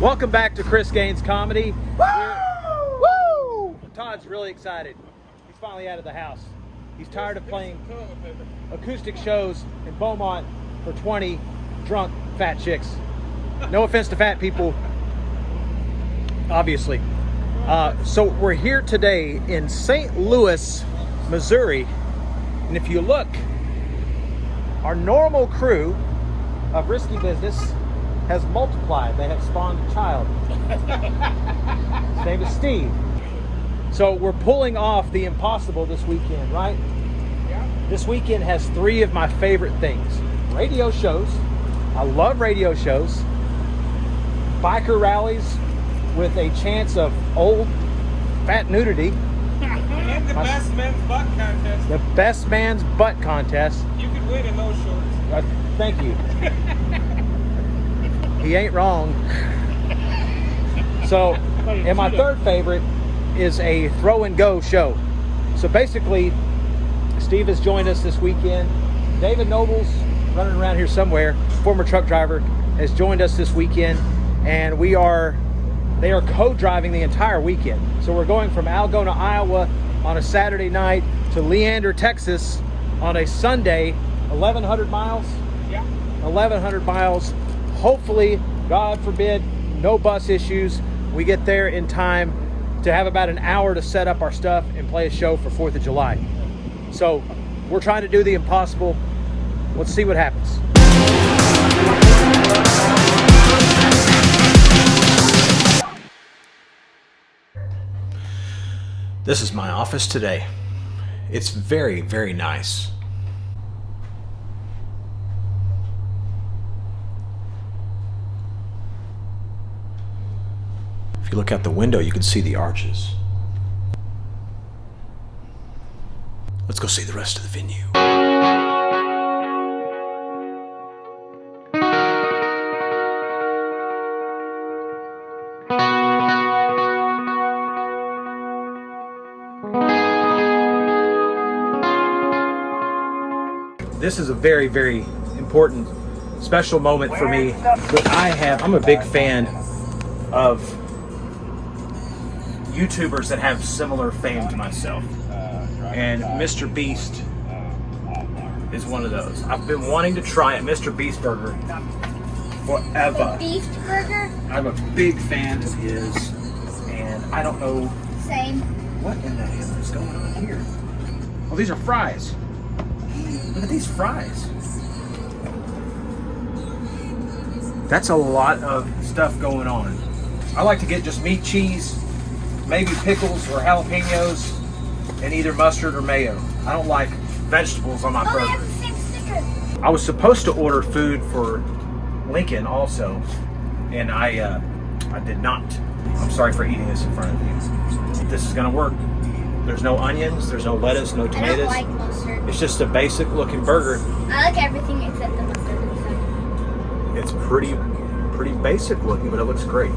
Welcome back to Chris Gaines Comedy. Woo! Todd's really excited. He's finally out of the house. He's tired of playing acoustic shows in Beaumont for 20 drunk fat chicks. No offense to fat people, obviously. So we're here today in St. Louis, Missouri. And if you look, our normal crew of Risky Business has multiplied. They have spawned a child. His name is Steve. So we're pulling off the impossible this weekend, right? Yeah. This weekend has three of my favorite things. Radio shows. I love radio shows. Biker rallies with a chance of old fat nudity. And the best man's butt contest. The best man's butt contest. You could win in those shorts. Thank you. He ain't wrong. So, and my third favorite is a throw and go show. So basically, Steve has joined us this weekend. David Noble's running around here somewhere, former truck driver, has joined us this weekend, and they are co-driving the entire weekend. So we're going from Algona, Iowa on a Saturday night to Leander, Texas on a Sunday, 1,100 miles? Yeah. 1,100 miles. Hopefully, God forbid, no bus issues. We get there in time to have about an hour to set up our stuff and play a show for 4th of July. So we're trying to do the impossible. Let's see what happens. This is my office today. It's very, very nice. If you look out the window, you can see the arches. Let's go see the rest of the venue. This is a very, very important, special moment for me. But I'm a big fan of YouTubers that have similar fame to myself. And Mr. Beast is one of those. I've been wanting to try a Mr. Beast burger forever. The Beast burger? I'm a big fan of his, and I don't know Same. what in the hell is going on here. Oh, these are fries. Look at these fries. That's a lot of stuff going on. I like to get just meat, cheese, maybe pickles or jalapenos, and either mustard or mayo. I don't like vegetables on my burger. They have the same sticker. I was supposed to order food for Lincoln also, and I did not. I'm sorry for eating this in front of you. This is gonna work. There's no onions, there's no lettuce, no tomatoes. I don't like mustard. It's just a basic looking burger. I like everything except the mustard inside. It's pretty basic looking, but it looks great.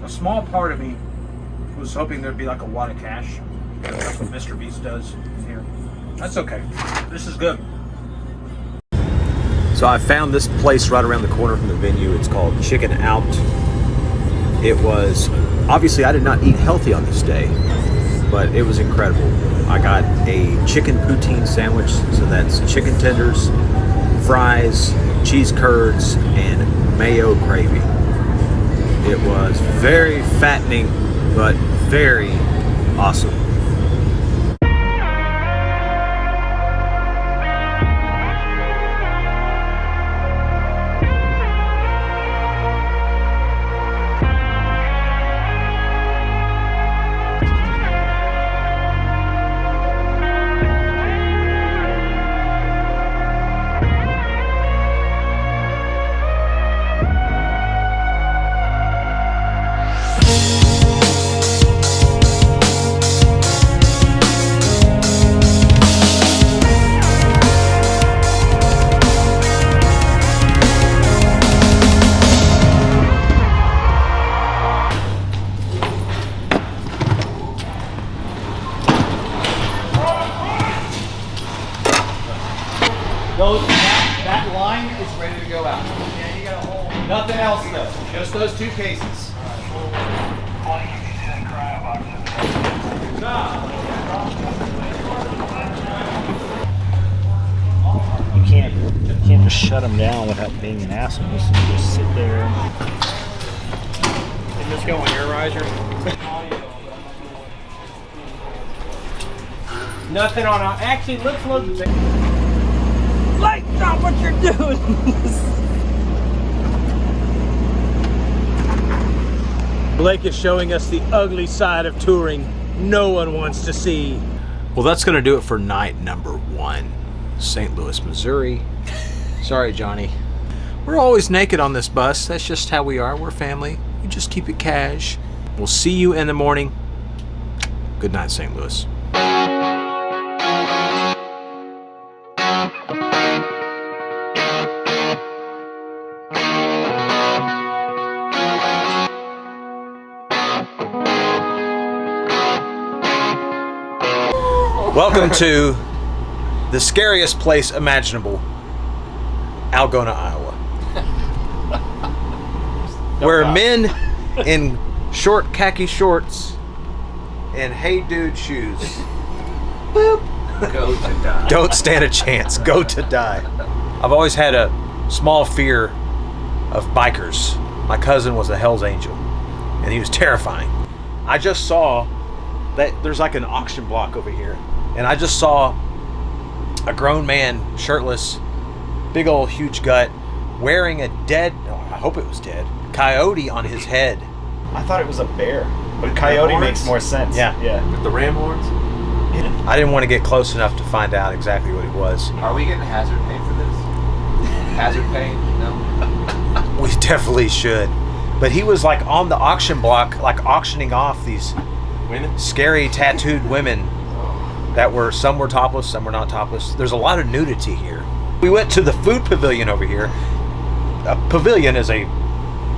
A small part of me was hoping there'd be like a wad of cash. That's what Mr. Beast does here. That's okay. This is good. So I found this place right around the corner from the venue. It's called Chicken Out. It was, obviously I did not eat healthy on this day, but it was incredible. I got a chicken poutine sandwich, so that's chicken tenders, fries, cheese curds, and mayo gravy. It was very fattening, but very awesome. Nothing else though. Just those 2 cases. You can't just shut them down without being an asshole. So you just sit there. And just go on your riser. Nothing on. Actually, let's load the. Like, stop what you're doing. Blake is showing us the ugly side of touring no one wants to see. Well, that's going to do it for night number 1. St. Louis, Missouri. Sorry, Johnny. We're always naked on this bus. That's just how we are. We're family. We just keep it cash. We'll see you in the morning. Good night, St. Louis. Welcome to the scariest place imaginable, Algona, Iowa. Where men in short khaki shorts and hey dude shoes boop, Go to die. don't stand a chance. Go to die. I've always had a small fear of bikers. My cousin was a Hell's Angel and he was terrifying. I just saw that there's like an auction block over here. And I just saw a grown man, shirtless, big old huge gut, wearing a dead, I hope it was dead, coyote on his head. I thought it was a bear, but coyote makes more sense. Yeah. With the ram horns? I didn't want to get close enough to find out exactly what it was. Are we getting hazard pay for this? Hazard pay? No. We definitely should. But he was like on the auction block, like auctioning off these Women? scary tattooed women that were, some were topless, some were not topless. There's a lot of nudity here. We went to the food pavilion over here. A pavilion is a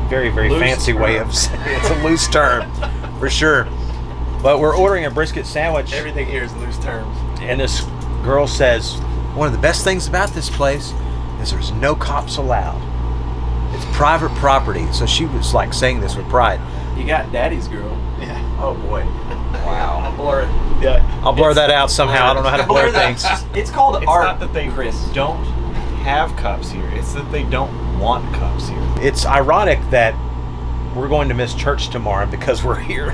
very, very Loose fancy term. way of saying it's a loose term, for sure. But we're ordering a brisket sandwich. Everything here is loose terms. And this girl says, one of the best things about this place is there's no cops allowed. It's private property. So she was like saying this with pride. You got daddy's girl. Yeah. Oh boy. Wow. I'll blur it. Yeah. I'll blur that out somehow. I don't know how to blur things. It's called It's art. not that they Chris. don't have cups here. It's that they don't want cups here. It's ironic that we're going to miss church tomorrow because we're here.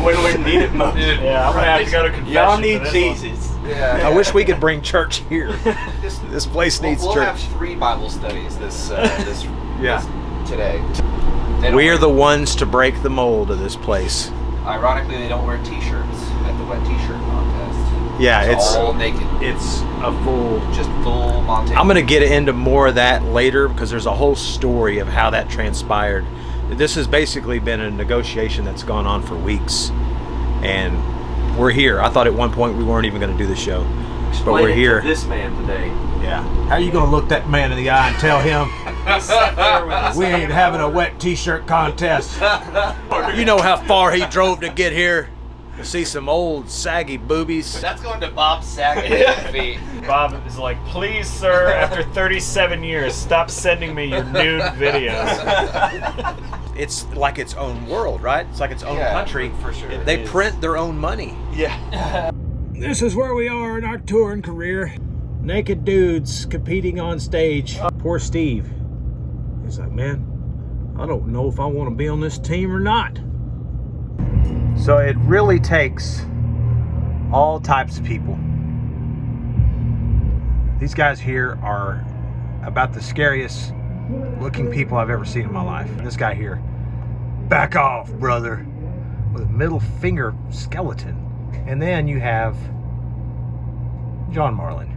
When we need it most. Yeah, I'm gonna have to go to confession. Y'all for need this Jesus. Yeah. I wish we could bring church here. This place needs we'll church. have 3 Bible studies this Yeah. today. They don't We are wear- the ones to break the mold of this place. Ironically, they don't wear T-shirts at the wet T-shirt contest. Yeah, it's all naked, it's a full. just full Monte. I'm going to get into more of that later because there's a whole story of how that transpired. This has basically been a negotiation that's gone on for weeks, and we're here. I thought at one point we weren't even going to do the show, but we're here. This man today. Yeah. How are you going to look that man in the eye and tell him we ain't having a wet T-shirt contest? You know how far he drove to get here to see some old saggy boobies. That's going to Bob Saget feet. Bob is like, please, sir, after 37 years, stop sending me your nude videos. It's like its own world, right? It's like its own Yeah, country. for sure. They It is. print their own money. Yeah. This is where we are in our touring career. Naked dudes competing on stage. Poor Steve. He's like, man, I don't know if I want to be on this team or not. So it really takes all types of people. These guys here are about the scariest looking people I've ever seen in my life. This guy here, back off, brother, with a middle finger skeleton. And then you have John Marlin,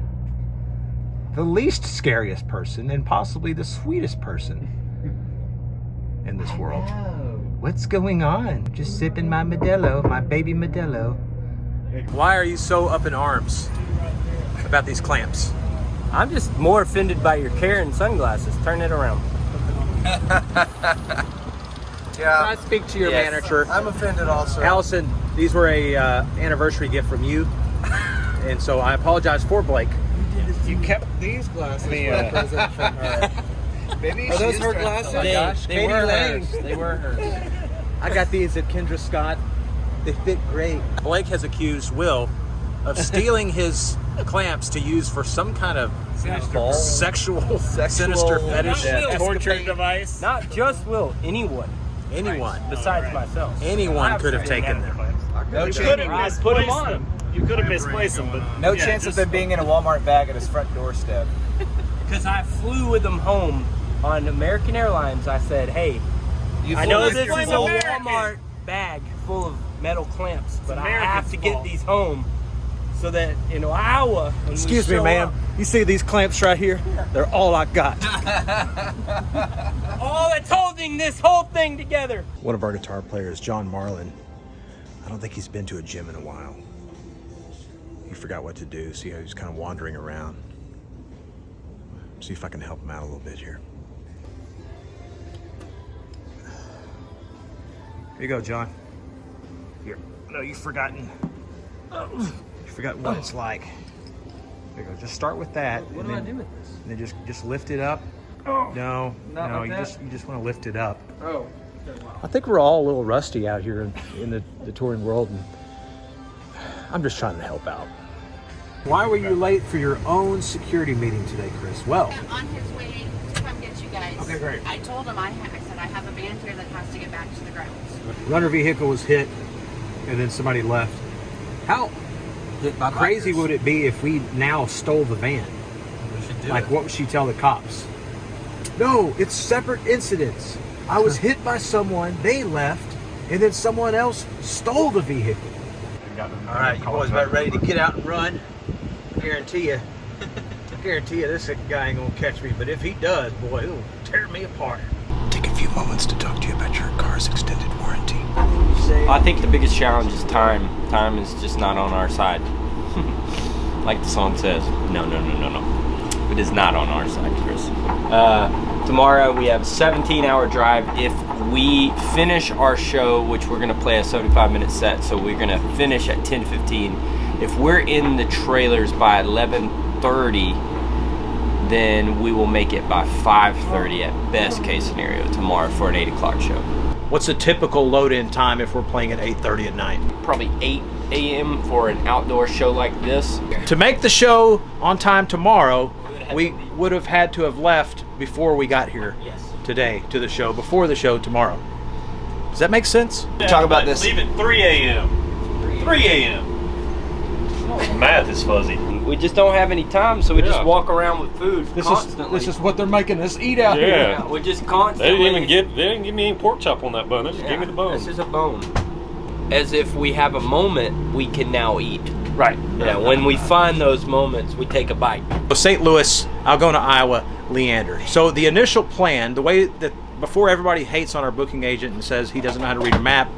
the least scariest person and possibly the sweetest person in this world. What's going on? Just sipping my Modelo, my baby Modelo. Why are you so up in arms about these clamps? I'm just more offended by your Karen sunglasses. Turn it around. Can I speak to your Yes. manager? I'm offended also. Allison, these were a anniversary gift from you, and so I apologize for Blake. You kept these glasses for a present from her. Maybe Are those she is her trying- glasses? Oh my gosh, They Katie were Lang. hers. They were hers. I got these at Kendra Scott. They fit great. Blake has accused Will of stealing his clamps to use for some kind of sexual sinister fetish. Torture device. Not just Will, anyone Anyone. besides myself. Anyone could have taken them. No You chance. could have I put 'em misplaced on. them. You could have misplaced them, but No yeah, chance of just- them being in a Walmart bag at his front doorstep. Because I flew with them home on American Airlines. I said, hey, I flew know with this your is a whole- Walmart bag full of metal clamps, but I have America's to get fault. these home so that in Iowa, when we Excuse me, show ma'am. up, You see these clamps right here? They're all I got. oh, it's holding this whole thing together. One of our guitar players, John Marlin, I don't think he's been to a gym in a while. He forgot what to do. See how he's kind of wandering around. See if I can help him out a little bit here. Here you go, John. Here. No, you've forgotten. You forgot what it's like. There you go. Just start with that. What do I do with this? And then just lift it up. No, Not no, like you that? just want to lift it up. Oh. I think we're all a little rusty out here in the touring world, and I'm just trying to help out. Why were you late for your own security meeting today, Chris? Well, On his way to come get you guys. Okay, great. I told him I said I have a band here that has to get back to the grounds. runner vehicle was hit, and then somebody left. How crazy would it be if we now stole the van? Like, what would she tell the cops? No, it's separate incidents. I was hit by someone, they left, and then someone else stole the vehicle. All right, you boys about ready to get out and run? I guarantee you this guy ain't gonna catch me, but if he does, boy, he'll tear me apart. Take a few moments to talk to you about your car's extended warranty. I think the biggest challenge is time. Time is just not on our side. Like the song says, no. It is not on our side, Chris. Tomorrow we have a 17-hour drive. If we finish our show, which we're gonna play a 75-minute set, so we're gonna finish at 10:15. If we're in the trailers by 11:30, then we will make it by 5:30 at best case scenario tomorrow for an 8 o'clock show. What's a typical load-in time if we're playing at 8:30 at night? Probably 8 a.m. for an outdoor show like this. To make the show on time tomorrow, we would have had to have left before we got here today to the show, before the show tomorrow. Does that make sense? Talk about this. Leave at 3 a.m. 3 a.m. Math is fuzzy. We just don't have any time, so we just walk around with food constantly. This is what they're making us eat out here. Yeah. We just They constantly. didn't give me any pork chop on that bone. They just gave me the bone. This is a bone. As if we have a moment, we can now eat. Right. Yeah, when we find those moments, we take a bite. St. Louis, Algona, Iowa, Leander. So the initial plan, the way that before everybody hates on our booking agent and says he doesn't know how to read a map,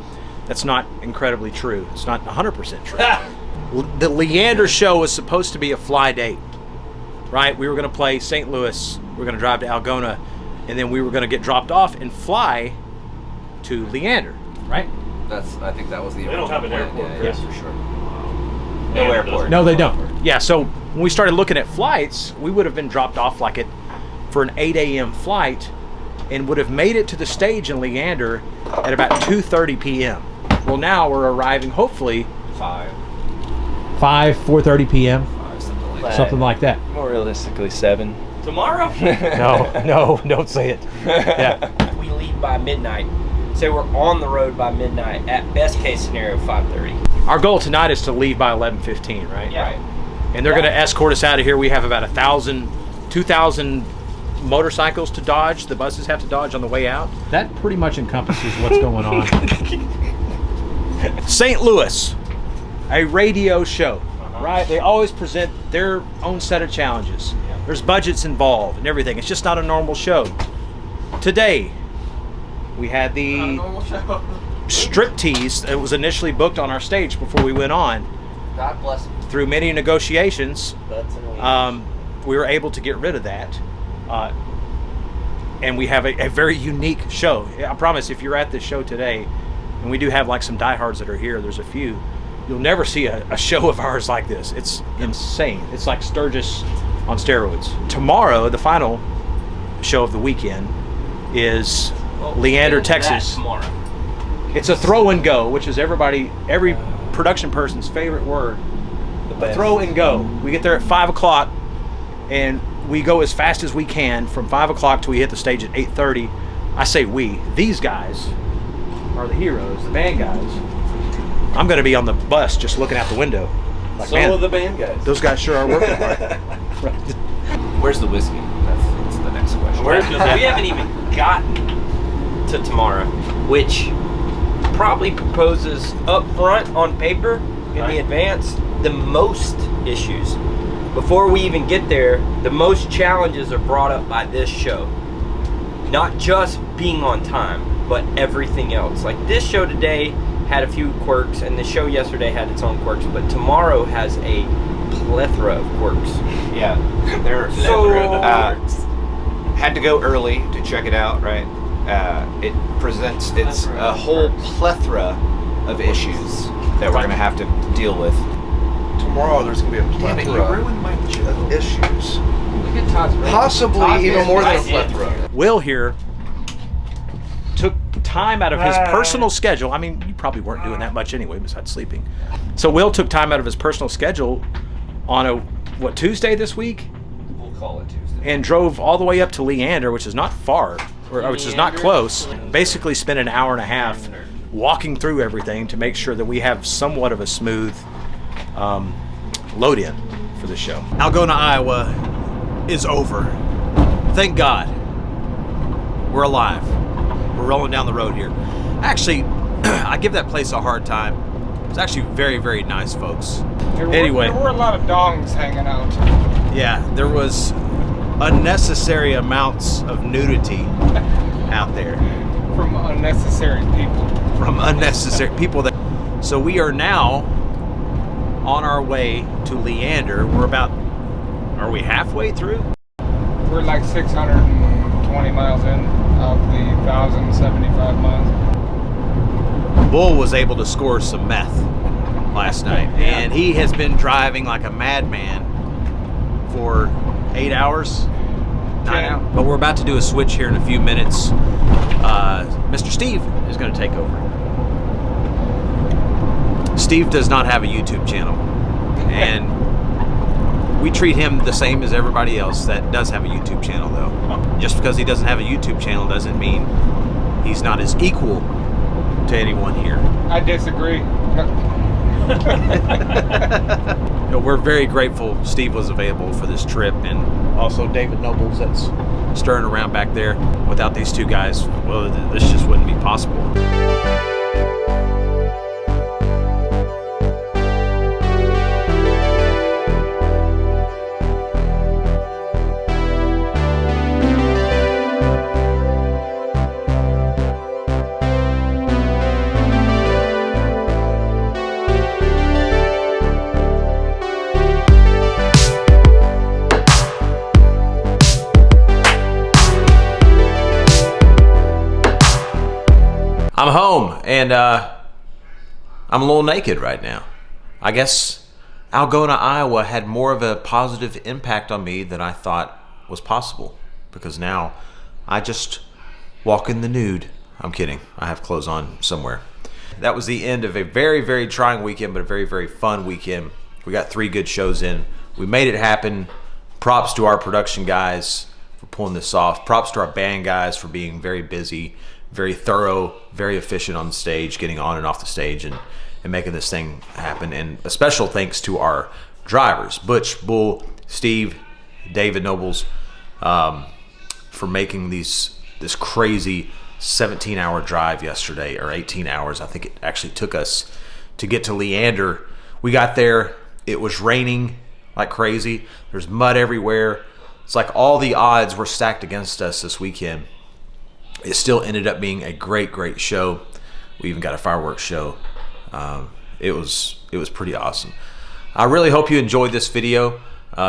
that's not incredibly true. It's not 100% true. The Leander show was supposed to be a fly date, right? We were going to play St. Louis, we were going to drive to Algona, and then we were going to get dropped off and fly to Leander, right? I think that was the They don't have an plan. airport, Yeah, Chris. for sure. No airport. No, they don't. Yeah, so when we started looking at flights, we would have been dropped off like for an 8 a.m. flight and would have made it to the stage in Leander at about 2:30 p.m. Well, now we're arriving hopefully 4:30 p.m. Something like that. More realistically, 7. Tomorrow? No, don't say it. Yeah. We leave by midnight. Say we're on the road by midnight. At best case scenario, 5:30. Our goal tonight is to leave by 11:15, right? Yeah. And they're going to escort us out of here. We have about 2,000 motorcycles to dodge. The buses have to dodge on the way out. That pretty much encompasses what's going on. St. Louis, a radio show, right? They always present their own set of challenges. There's budgets involved and everything. It's just not a normal show. Today, we had the striptease that was initially booked on our stage before we went on. God bless him. Through many negotiations, That's amazing. we were able to get rid of that. And we have a very unique show. I promise, if you're at this show today, and we do have like some diehards that are here, there's a few, you'll never see a show of ours like this. It's insane. It's like Sturgis on steroids. Tomorrow, the final show of the weekend is Leander, Texas. Tomorrow. It's a throw and go, which is every production person's favorite word. A throw and go. We get there at 5 o'clock, and we go as fast as we can from 5 o'clock till we hit the stage at 8:30. I say we. These guys are the heroes, the band guys. I'm going to be on the bus just looking out the window. Like, So man, are the band guys. those guys sure are working hard. Where's the whiskey? That's the next question. We haven't even gotten to tomorrow, which probably proposes up front on paper in the advance the most issues. Before we even get there, the most challenges are brought up by this show. Not just being on time, but everything else. Like this show today had a few quirks, and the show yesterday had its own quirks, but tomorrow has a plethora of quirks. Yeah, they're had to go early to check it out. Right, it's a whole plethora of issues that we're gonna have to deal with. Tomorrow there's going to be a plethora of issues. Possibly even more than a plethora. Will here took time out of his personal schedule. I mean, you probably weren't doing that much anyway besides sleeping. So Will took time out of his personal schedule on Tuesday this week? We'll call it Tuesday. And drove all the way up to Leander, which is not far, which is not close. Basically spent an hour and a half walking through everything to make sure that we have somewhat of a smooth load in for the show. Algona, Iowa is over. Thank God. We're alive. We're rolling down the road here. Actually, I give that place a hard time. It's actually very, very nice folks. There Anyway. were a lot of dongs hanging out. Yeah, there was unnecessary amounts of nudity out there. From unnecessary people. From unnecessary people. So we are now on our way to Leander. Are we halfway through? We're like 620 miles in of the 1,075 miles. Bull was able to score some meth last night, and he has been driving like a madman for 8 hours, 9 hours. But we're about to do a switch here in a few minutes. Mr. Steve is going to take over. Steve does not have a YouTube channel, and we treat him the same as everybody else that does have a YouTube channel, though. Just because he doesn't have a YouTube channel doesn't mean he's not as equal to anyone here. I disagree. We're very grateful Steve was available for this trip, and also David Nobles that's stirring around back there. Without these two guys, well, this just wouldn't be possible. I'm home, and I'm a little naked right now. I guess Algona, Iowa had more of a positive impact on me than I thought was possible, because now I just walk in the nude. I'm kidding. I have clothes on somewhere. That was the end of a very, very trying weekend, but a very, very fun weekend. We got 3 good shows in. We made it happen. Props to our production guys for pulling this off. Props to our band guys for being very busy, very thorough, very efficient on the stage, getting on and off the stage and making this thing happen. And a special thanks to our drivers, Butch, Bull, Steve, David Nobles, for making this crazy 17-hour drive yesterday, or 18 hours. I think it actually took us to get to Leander. We got there, it was raining like crazy. There's mud everywhere. It's like all the odds were stacked against us this weekend. It still ended up being a great, great show. We even got a fireworks show. It was pretty awesome. I really hope you enjoyed this video.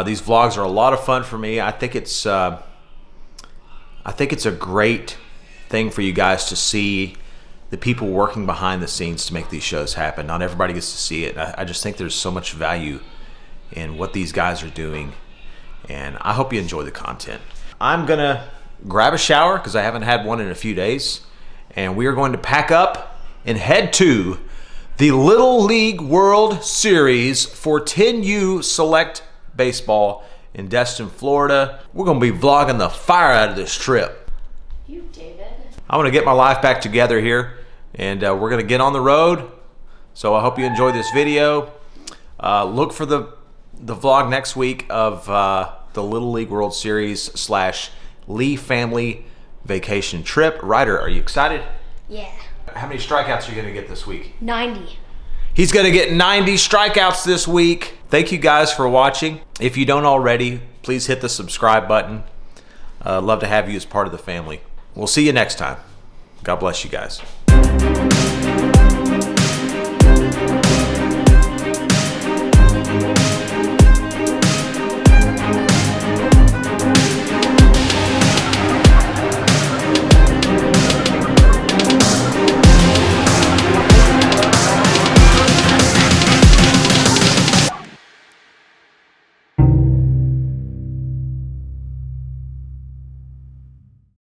These vlogs are a lot of fun for me. I think it's a great thing for you guys to see the people working behind the scenes to make these shows happen. Not everybody gets to see it. I just think there's so much value in what these guys are doing, and I hope you enjoy the content. I'm gonna grab a shower because I haven't had one in a few days. And we are going to pack up and head to the Little League World Series for 10U Select Baseball in Destin, Florida. We're going to be vlogging the fire out of this trip. You, David. I'm going to get my life back together here, and we're going to get on the road. So I hope you enjoy this video. Look for the vlog next week of the Little League World Series / Lee family vacation trip. Ryder, are you excited? Yeah. How many strikeouts are you going to get this week? 90. He's going to get 90 strikeouts this week. Thank you guys for watching. If you don't already, please hit the subscribe button. Love to have you as part of the family. We'll see you next time. God bless you guys.